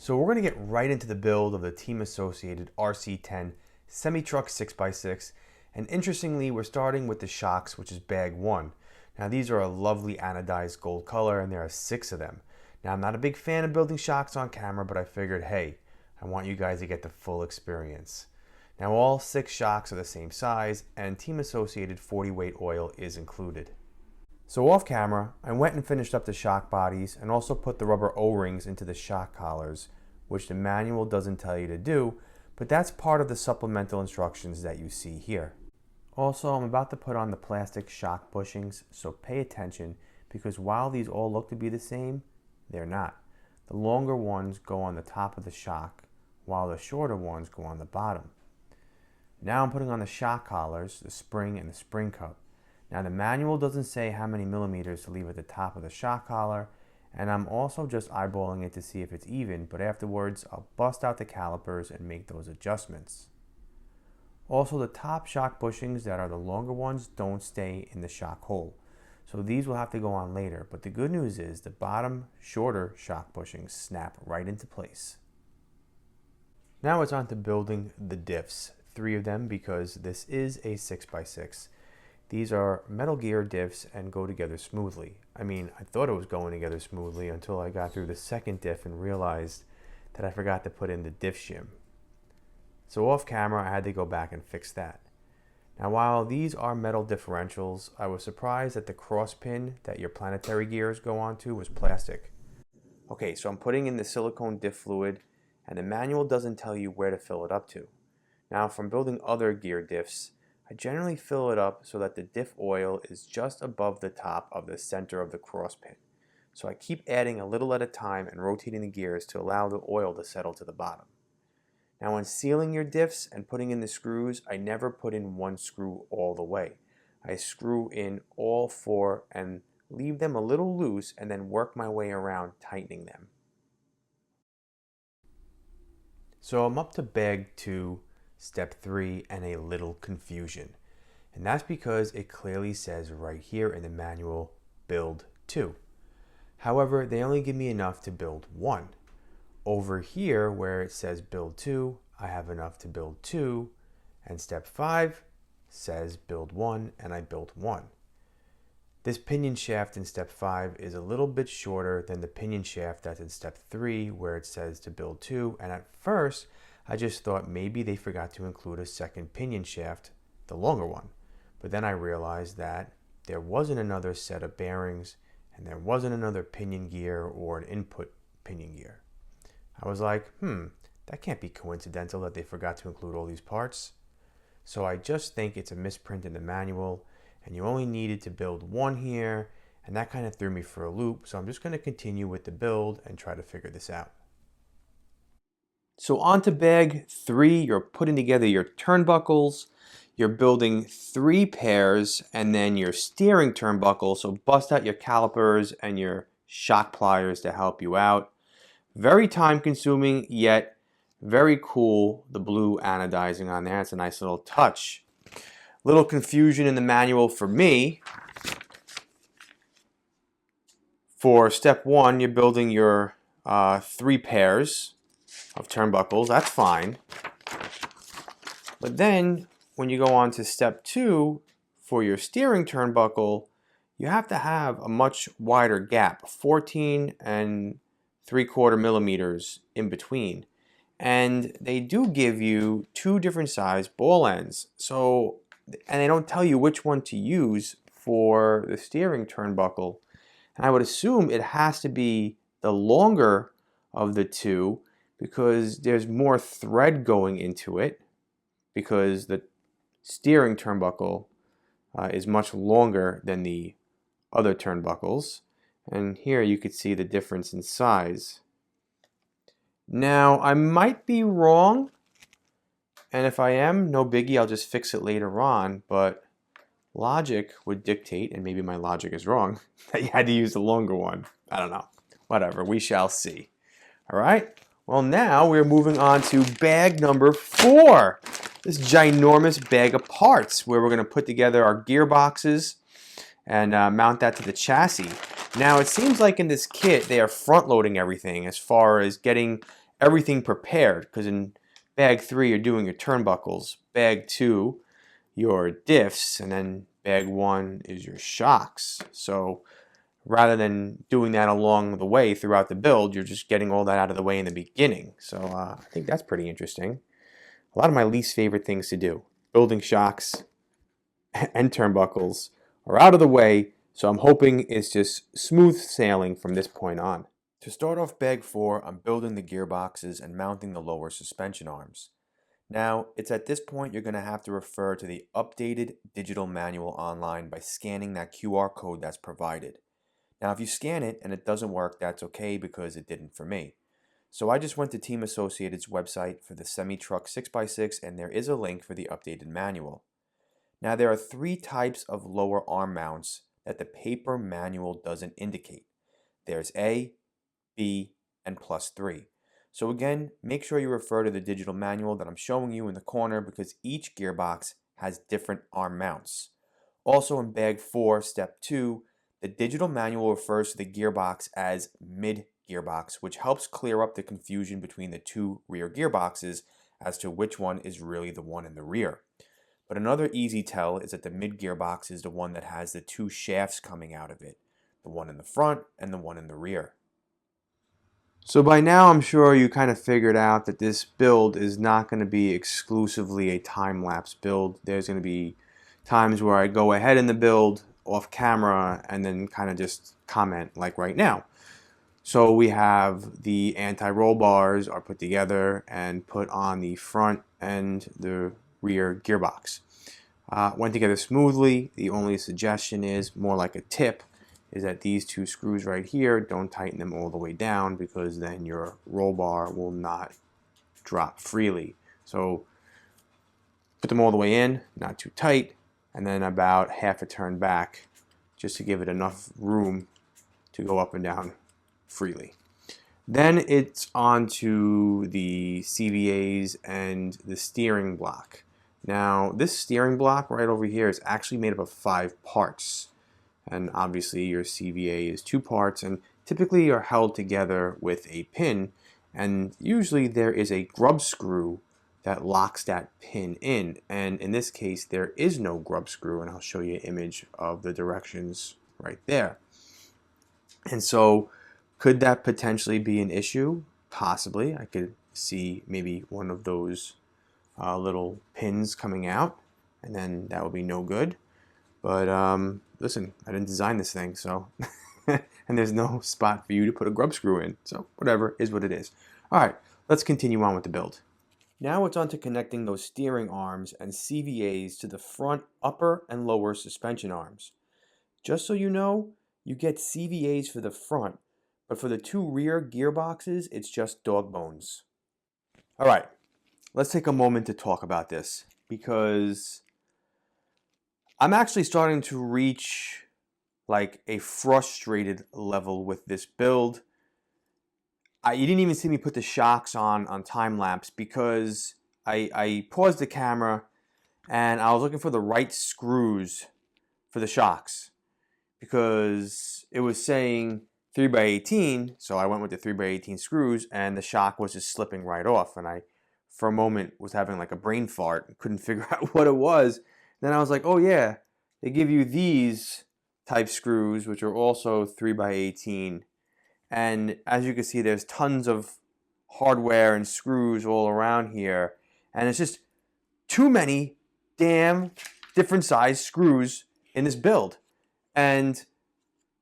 So we're going to get right into the build of the Team Associated RC10 Semitruck 6x6, and interestingly we're starting with the shocks, which is bag 1. Now these are a lovely anodized gold color and there are 6 of them. Now I'm not a big fan of building shocks on camera, but I figured, hey, I want you guys to get the full experience. Now all 6 shocks are the same size and Team Associated 40 weight oil is included. So off camera, I went and finished up the shock bodies and also put the rubber O-rings into the shock collars, which the manual doesn't tell you to do, but that's part of the supplemental instructions that you see here. Also, I'm about to put on the plastic shock bushings, so pay attention because while these all look to be the same, they're not. The longer ones go on the top of the shock, while the shorter ones go on the bottom. Now I'm putting on the shock collars, the spring and the spring cup. Now the manual doesn't say how many millimeters to leave at the top of the shock collar, and I'm also just eyeballing it to see if it's even, but afterwards I'll bust out the calipers and make those adjustments. Also, the top shock bushings that are the longer ones don't stay in the shock hole, so these will have to go on later, but the good news is the bottom shorter shock bushings snap right into place. Now it's on to building the diffs, 3 of them because this is a 6x6. These are metal gear diffs and go together smoothly. I mean, I thought it was going together smoothly until I got through the second diff and realized that I forgot to put in the diff shim. So off camera, I had to go back and fix that. Now while these are metal differentials, I was surprised that the cross pin that your planetary gears go onto was plastic. Okay, so I'm putting in the silicone diff fluid and the manual doesn't tell you where to fill it up to. Now from building other gear diffs, I generally fill it up so that the diff oil is just above the top of the center of the cross pin. So I keep adding a little at a time and rotating the gears to allow the oil to settle to the bottom. Now when sealing your diffs and putting in the screws, I never put in one screw all the way. I screw in all 4 and leave them a little loose and then work my way around tightening them. So I'm up to bag 2, step 3, and a little confusion. And that's because it clearly says right here in the manual, build 2. However, they only give me enough to build 1. Over here where it says build 2, I have enough to build 2, and step 5 says build 1, and I built 1. This pinion shaft in step 5 is a little bit shorter than the pinion shaft that's in step 3 where it says to build 2, and at first I just thought maybe they forgot to include a second pinion shaft, the longer one. But then I realized that there wasn't another set of bearings and there wasn't another pinion gear or an input pinion gear. I was like, that can't be coincidental that they forgot to include all these parts. So I just think it's a misprint in the manual and you only needed to build 1 here, and that kind of threw me for a loop. So I'm just going to continue with the build and try to figure this out. So on to bag 3, you're putting together your turnbuckles, you're building 3 pairs, and then your steering turnbuckle, so bust out your calipers and your shock pliers to help you out. Very time consuming, yet very cool, the blue anodizing on there. It's a nice little touch. Little confusion in the manual for me. For step 1, you're building your 3 pairs of turnbuckles. That's fine. But then when you go on to step 2 for your steering turnbuckle, you have to have a much wider gap, 14 and 3/4 millimeters in between. And they do give you 2 different size ball ends. And they don't tell you which one to use for the steering turnbuckle. And I would assume it has to be the longer of the 2 because there's more thread going into it, because the steering turnbuckle is much longer than the other turnbuckles. And here you could see the difference in size. Now I might be wrong, and if I am, no biggie, I'll just fix it later on, but logic would dictate, and maybe my logic is wrong, that you had to use the longer one. I don't know. Whatever, we shall see. All right, well now we're moving on to bag number 4. This ginormous bag of parts where we're going to put together our gearboxes and mount that to the chassis. Now it seems like in this kit they are front loading everything as far as getting everything prepared, because in bag 3 you're doing your turnbuckles, bag 2 your diffs, and then bag 1 is your shocks. So rather than doing that along the way throughout the build, you're just getting all that out of the way in the beginning. So I think that's pretty interesting. A lot of my least favorite things to do, building shocks and turnbuckles, are out of the way, so I'm hoping it's just smooth sailing from this point on. To start off bag 4, I'm building the gearboxes and mounting the lower suspension arms. Now, it's at this point you're going to have to refer to the updated digital manual online by scanning that QR code that's provided. Now, if you scan it and it doesn't work, that's okay, because it didn't for me. So I just went to Team Associated's website for the Semitruck 6x6, and there is a link for the updated manual. Now, there are 3 types of lower arm mounts that the paper manual doesn't indicate. There's A, B, and +3. So again, make sure you refer to the digital manual that I'm showing you in the corner, because each gearbox has different arm mounts. Also in bag 4, step 2, the digital manual refers to the gearbox as mid gearbox, which helps clear up the confusion between the 2 rear gearboxes as to which one is really the one in the rear. But another easy tell is that the mid gearbox is the one that has the 2 shafts coming out of it, the one in the front and the one in the rear. So by now I'm sure you kind of figured out that this build is not going to be exclusively a time-lapse build. There's going to be times where I go ahead in the build off camera and then kind of just comment, like right now. So we have the anti-roll bars are put together and put on the front and the rear gearbox. Went together smoothly. The only suggestion is, more like a tip, is that these 2 screws right here, don't tighten them all the way down, because then your roll bar will not drop freely. So put them all the way in, not too tight, and then about half a turn back, just to give it enough room to go up and down freely. Then it's on to the CVAs and the steering block. Now, this steering block right over here is actually made up of 5 parts. And obviously your CVA is 2 parts, and typically are held together with a pin, and usually there is a grub screw that locks that pin in, and in this case there is no grub screw, and I'll show you an image of the directions right there. And so could that potentially be an issue? Possibly. I could see maybe one of those little pins coming out, and then that would be no good. But listen, I didn't design this thing, so and there's no spot for you to put a grub screw in, so whatever is what it is. All right, let's continue on with the build. Now it's on to connecting those steering arms and CVAs to the front upper and lower suspension arms. Just so you know, you get CVAs for the front, but for the 2 rear gearboxes, it's just dog bones. All right, let's take a moment to talk about this, because I'm actually starting to reach like a frustrated level with this build. You didn't even see me put the shocks on time lapse, because I paused the camera and I was looking for the right screws for the shocks, because it was saying 3x18, so I went with the 3x18 screws, and the shock was just slipping right off, and I for a moment was having like a brain fart and couldn't figure out what it was. Then I was like, oh yeah, they give you these type screws, which are also 3x18. And as you can see, there's tons of hardware and screws all around here. And it's just too many damn different size screws in this build. And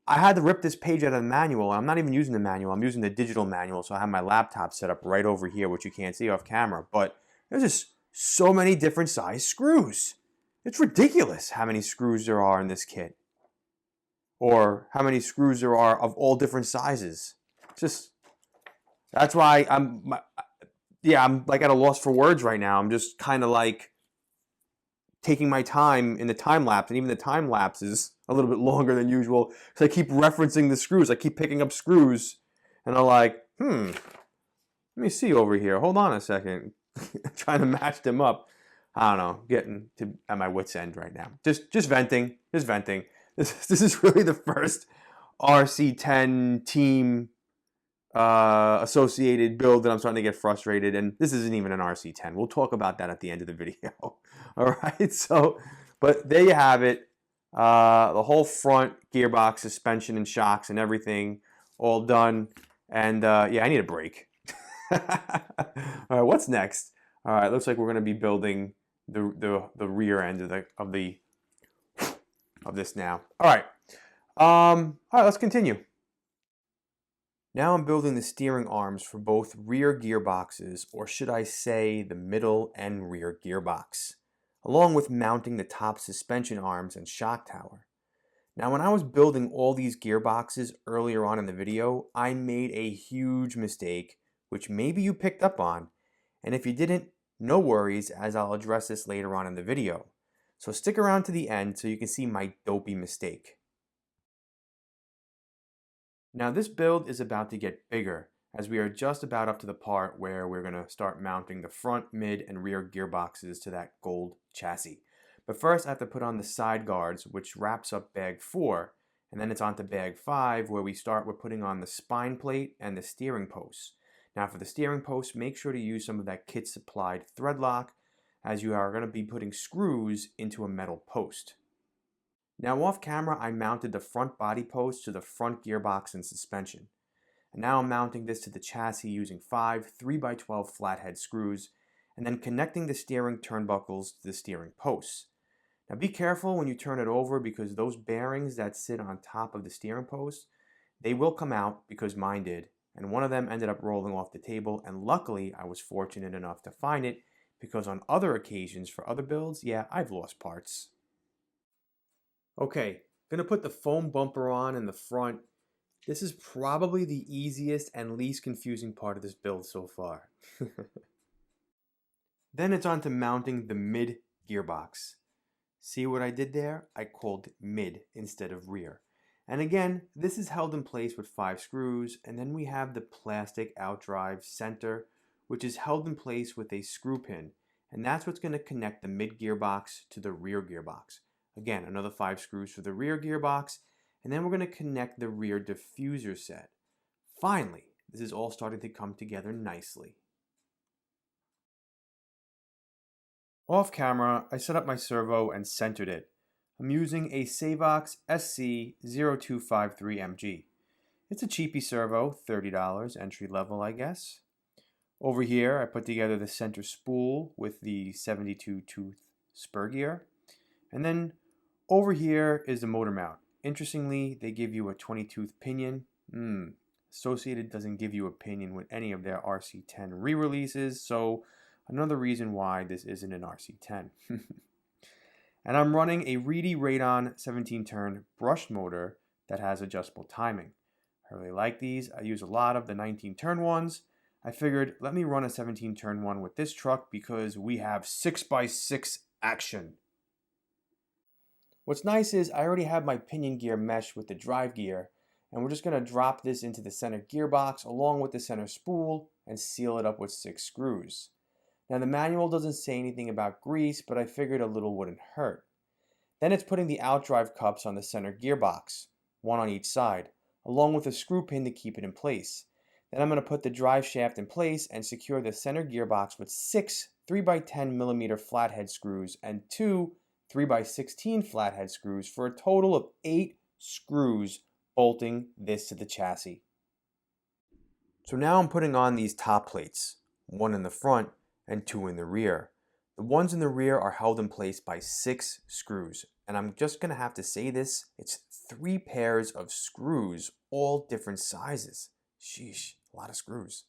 I had to rip this page out of the manual. I'm not even using the manual. I'm using the digital manual. So I have my laptop set up right over here, which you can't see off camera. But there's just so many different size screws. It's ridiculous how many screws there are in this kit, or how many screws there are of all different sizes. Just, that's why I'm like at a loss for words right now. I'm just kind of like taking my time in the time lapse, and even the time lapse is a little bit longer than usual, because I keep referencing the screws. I keep picking up screws, and I'm like, let me see over here. Hold on a second. Trying to match them up. I don't know, getting to at my wit's end right now. Just venting. This is really the first RC10 team associated build that I'm starting to get frustrated, and this isn't even an RC10. We'll talk about that at the end of the video. All right, so, but there you have it. The whole front gearbox, suspension, and shocks and everything all done. And yeah, I need a break. All right, what's next? All right, looks like we're going to be building the rear end of this now. All right. All right, let's continue. Now I'm building the steering arms for both rear gearboxes, or should I say the middle and rear gearbox, along with mounting the top suspension arms and shock tower. Now when I was building all these gearboxes earlier on in the video, I made a huge mistake, which maybe you picked up on, and if you didn't, no worries, as I'll address this later on in the video. So stick around to the end so you can see my dopey mistake. Now this build is about to get bigger, as we are just about up to the part where we're going to start mounting the front, mid, and rear gearboxes to that gold chassis. But first I have to put on the side guards, which wraps up bag 4, and then it's on to bag 5, where we start with putting on the spine plate and the steering posts. Now for the steering posts, make sure to use some of that kit supplied thread lock, as you are going to be putting screws into a metal post. Now off camera, I mounted the front body post to the front gearbox and suspension. And now I'm mounting this to the chassis using 5 3x12 flathead screws, and then connecting the steering turnbuckles to the steering posts. Now be careful when you turn it over, because those bearings that sit on top of the steering post, they will come out, because mine did, and one of them ended up rolling off the table, and luckily I was fortunate enough to find it, because on other occasions for other builds, yeah, I've lost parts. Okay, gonna put the foam bumper on in the front. This is probably the easiest and least confusing part of this build so far. Then it's on to mounting the mid gearbox. See what I did there? I called mid instead of rear. And again, this is held in place with 5 screws, and then we have the plastic outdrive center, which is held in place with a screw pin, and that's what's going to connect the mid gearbox to the rear gearbox. Again, another 5 screws for the rear gearbox, and then we're going to connect the rear diffuser set. Finally, this is all starting to come together nicely. Off camera, I set up my servo and centered it. I'm using a Savox SC0253MG. It's a cheapy servo, $30, entry level I guess. Over here, I put together the center spool with the 72 tooth spur gear. And then over here is the motor mount. Interestingly, they give you a 20-tooth pinion. Associated doesn't give you a pinion with any of their RC10 re-releases, so another reason why this isn't an RC10. And I'm running a Reedy Radon 17-turn brushed motor that has adjustable timing. I really like these. I use a lot of the 19-turn ones. I figured, let me run a 17-turn one with this truck because we have 6x6 action. What's nice is I already have my pinion gear meshed with the drive gear, and we're just going to drop this into the center gearbox along with the center spool and seal it up with 6 screws. Now the manual doesn't say anything about grease, but I figured a little wouldn't hurt. Then it's putting the outdrive cups on the center gearbox, one on each side, along with a screw pin to keep it in place. Then I'm going to put the drive shaft in place and secure the center gearbox with 6 3x10mm flathead screws and 2 3x16 flathead screws for a total of 8 screws bolting this to the chassis. So now I'm putting on these top plates, one in the front and 2 in the rear. The ones in the rear are held in place by 6 screws, and I'm just going to have to say this, it's 3 pairs of screws, all different sizes. Sheesh, a lot of screws.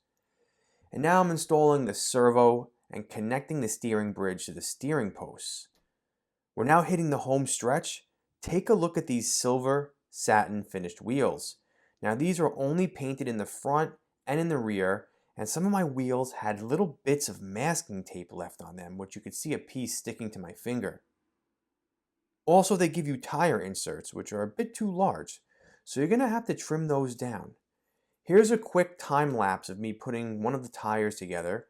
And now I'm installing the servo and connecting the steering bridge to the steering posts. We're now hitting the home stretch. Take a look at these silver satin finished wheels. Now these are only painted in the front and in the rear, and some of my wheels had little bits of masking tape left on them, which you could see a piece sticking to my finger. Also, they give you tire inserts, which are a bit too large, so you're going to have to trim those down. Here's a quick time lapse of me putting one of the tires together.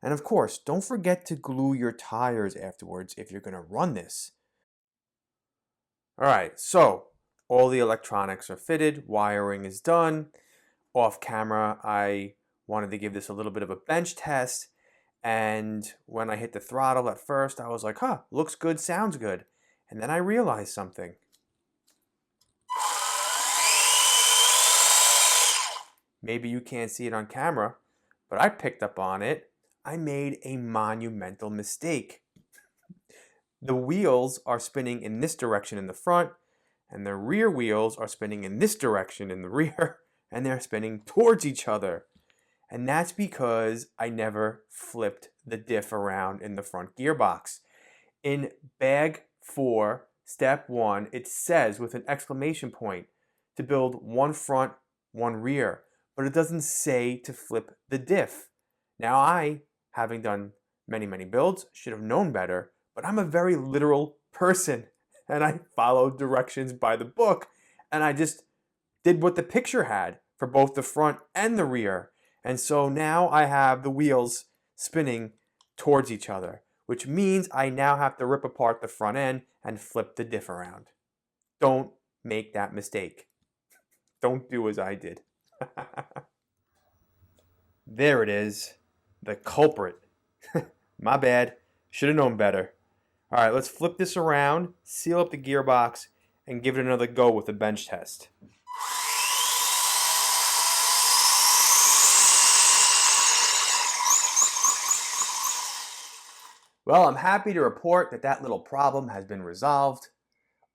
And of course, don't forget to glue your tires afterwards if you're going to run this. Alright, so all the electronics are fitted, wiring is done. off camera, I wanted to give this a little bit of a bench test. And when I hit the throttle at first, I was like, huh, looks good, sounds good. And then I realized something. Maybe you can't see it on camera, but I picked up on it. I made a monumental mistake. The wheels are spinning in this direction in the front, and the rear wheels are spinning in this direction in the rear, and they're spinning towards each other. And that's because I never flipped the diff around in the front gearbox. In bag 4, step 1, it says with an exclamation point to build one front, one rear, but it doesn't say to flip the diff. Now I, having done many builds, should have known better, but I'm a very literal person and I followed directions by the book, and I just did what the picture had for both the front and the rear. And so now I have the wheels spinning towards each other, which means I now have to rip apart the front end and flip the diff around. Don't make that mistake. Don't do as I did. There it is, the culprit. My bad, should have known better. All right, let's flip this around, seal up the gearbox, and give it another go with the bench test. Well, I'm happy to report that that little problem has been resolved.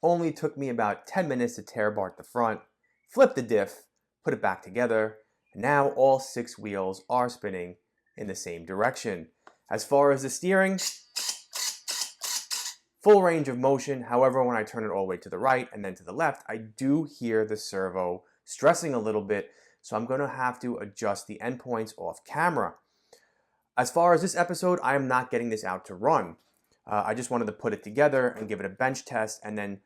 Only took me about 10 minutes to tear apart the front, flip the diff, put it back together, and now all 6 wheels are spinning in the same direction. As far as the steering, full range of motion. However, when I turn it all the way to the right and then to the left, I do hear the servo stressing a little bit, so I'm going to have to adjust the endpoints off camera. As far as this episode, I am not getting this out to run. I just wanted to put it together and give it a bench test and then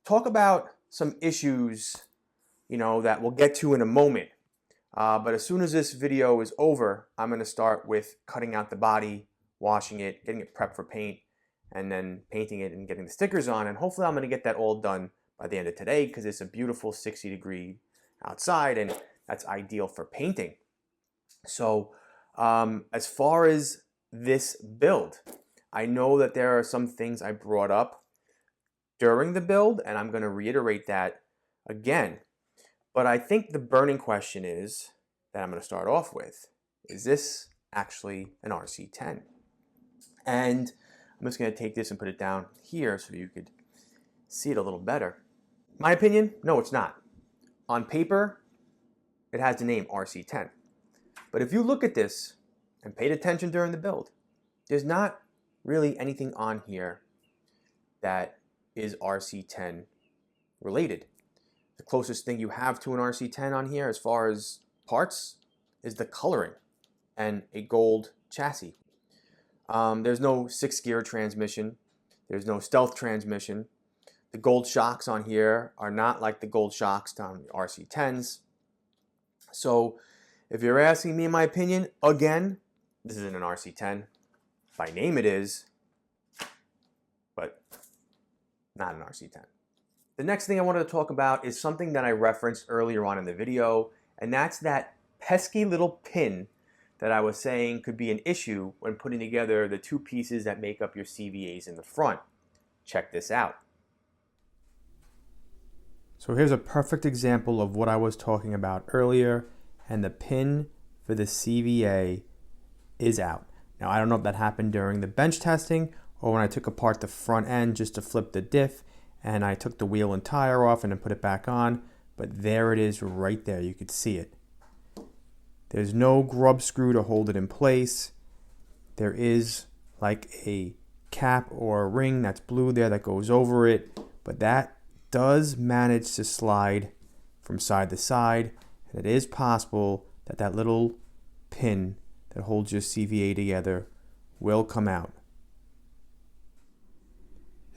talk about some issues, that we'll get to in a moment. But as soon as this video is over, I'm going to start with cutting out the body, washing it, getting it prepped for paint, and then painting it and getting the stickers on. And hopefully I'm going to get that all done by the end of today because it's a beautiful 60-degree outside and that's ideal for painting. So as far as this build, I know that there are some things I brought up during the build, and I'm going to reiterate that again. But I think the burning question is that I'm going to start off with, is this actually an RC10? And I'm just going to take this and put it down here so you could see it a little better. My opinion, no, it's not. On paper, it has the name RC10. But if you look at this and paid attention during the build, there's not really anything on here that is RC10 related. The closest thing you have to an RC10 on here as far as parts is the coloring and a gold chassis. There's no 6-gear transmission. There's no stealth transmission. The gold shocks on here are not like the gold shocks on the RC10s. So if you're asking me in my opinion, again, this isn't an RC10. By name it is, but not an RC10. The next thing I wanted to talk about is something that I referenced earlier on in the video, and that's that pesky little pin that I was saying could be an issue when putting together the 2 pieces that make up your CVAs in the front. Check this out. So here's a perfect example of what I was talking about earlier, and the pin for the CVA is out. Now I don't know if that happened during the bench testing or when I took apart the front end just to flip the diff and I took the wheel and tire off and then put it back on, but there it is right there. You could see it. There's no grub screw to hold it in place. There is like a cap or a ring that's blue there that goes over it, but that does manage to slide from side to side, and it is possible that that little pin that holds your CVA together will come out.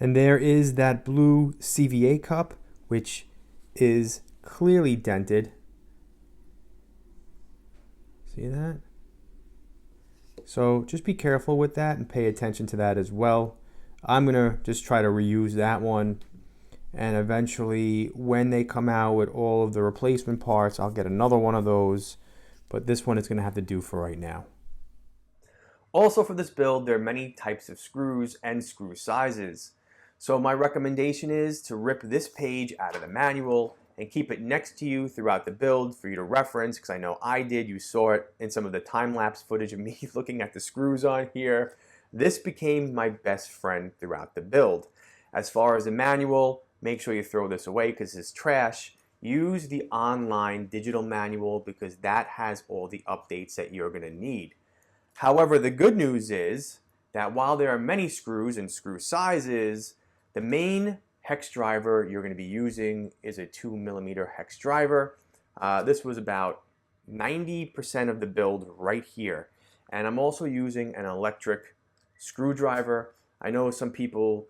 And there is that blue CVA cup, which is clearly dented. See that? So just be careful with that and pay attention to that as well. I'm gonna just try to reuse that one And eventually, when they come out with all of the replacement parts, I'll get another one of those. But this one is going to have to do for right now. Also for this build, there are many types of screws and screw sizes. So my recommendation is to rip this page out of the manual and keep it next to you throughout the build for you to reference, because I know I did. You saw it in some of the time-lapse footage of me looking at the screws on here. This became my best friend throughout the build. As far as the manual, make sure you throw this away because it's trash. Use the online digital manual because that has all the updates that you're going to need. However, the good news is that while there are many screws and screw sizes, the main hex driver you're going to be using is a 2mm hex driver. This was about 90% of the build right here. And I'm also using an electric screwdriver. I know some people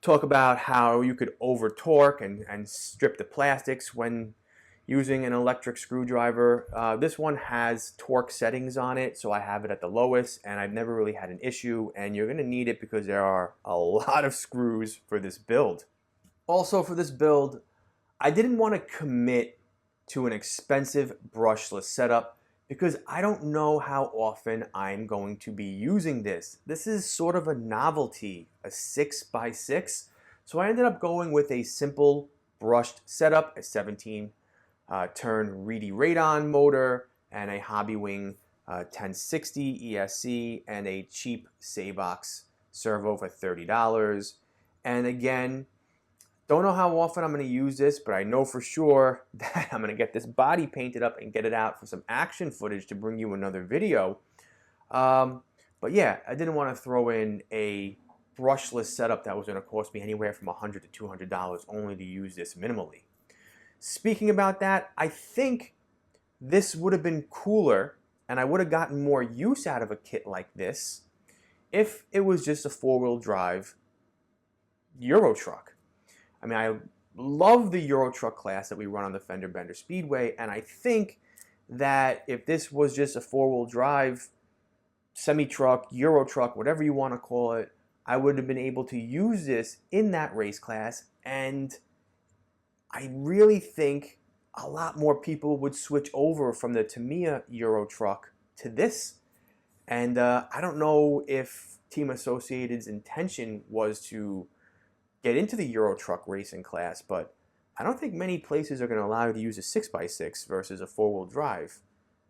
talk about how you could over torque and strip the plastics when using an electric screwdriver. This one has torque settings on it, so I have it at the lowest, and I've never really had an issue, and you're going to need it because there are a lot of screws for this build. Also for this build, I didn't want to commit to an expensive brushless setup because I don't know how often I'm going to be using this. This is sort of a novelty, a 6x6, so I ended up going with a simple brushed setup, a 17 turn Reedy Radon motor, and a Hobbywing 1060 ESC, and a cheap Savox servo for $30. And again, don't know how often I'm going to use this, but I know for sure that I'm going to get this body painted up and get it out for some action footage to bring you another video. But yeah, I didn't want to throw in a brushless setup that was going to cost me anywhere from $100 to $200 only to use this minimally. Speaking about that, I think this would have been cooler and I would have gotten more use out of a kit like this if it was just a four-wheel drive Euro truck. I mean, I love the Euro truck class that we run on the Fender Bender Speedway, and I think that if this was just a four-wheel drive semi-truck, Euro truck, whatever you want to call it, I would have been able to use this in that race class, and I really think a lot more people would switch over from the Tamiya Euro truck to this. And I don't know if Team Associated's intention was to get into the Euro truck racing class, but I don't think many places are going to allow you to use a 6x6 versus a four-wheel drive.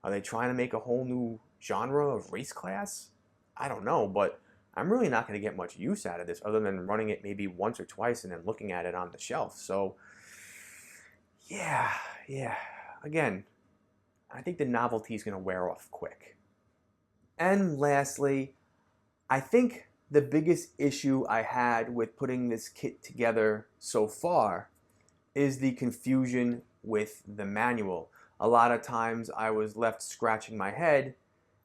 Are they trying to make a whole new genre of race class? I don't know, but I'm really not going to get much use out of this other than running it maybe once or twice and then looking at it on the shelf. So yeah. Again, I think the novelty is going to wear off quick. And lastly, I think the biggest issue I had with putting this kit together so far is the confusion with the manual. A lot of times I was left scratching my head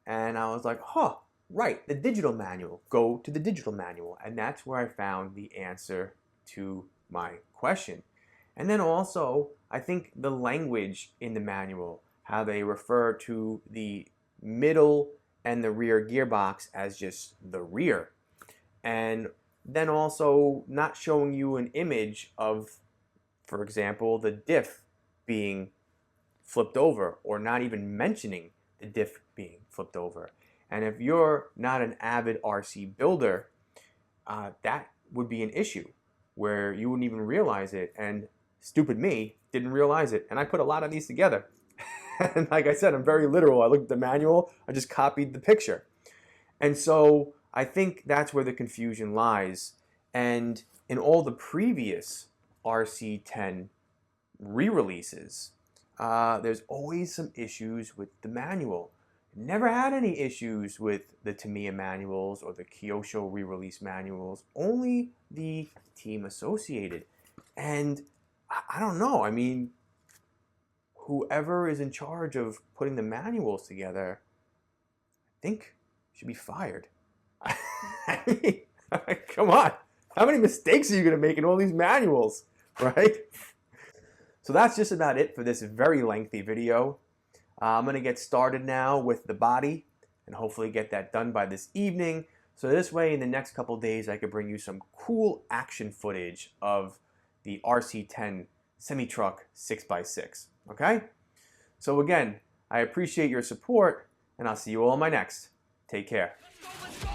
and I was like, huh, right, the digital manual. Go to the digital manual. And that's where I found the answer to my question. And then also, I think the language in the manual, how they refer to the middle and the rear gearbox as just the rear. And then also not showing you an image of, for example, the diff being flipped over, or not even mentioning the diff being flipped over. And if you're not an avid RC builder, that would be an issue where you wouldn't even realize it. And stupid me didn't realize it. And I put a lot of these together. And like I said, I'm very literal. I looked at the manual, I just copied the picture. And so I think that's where the confusion lies. And in all the previous RC10 re-releases, there's always some issues with the manual. Never had any issues with the Tamiya manuals or the Kyosho re-release manuals, only the Team Associated. And I don't know, I mean, whoever is in charge of putting the manuals together, I think should be fired. I mean, come on, how many mistakes are you going to make in all these manuals, right? So that's just about it for this very lengthy video. I'm going to get started now with the body and hopefully get that done by this evening. So this way, in the next couple days, I could bring you some cool action footage of the RC10 Semitruck 6x6. Okay? So again, I appreciate your support, and I'll see you all in my next. Take care. Let's go, let's go.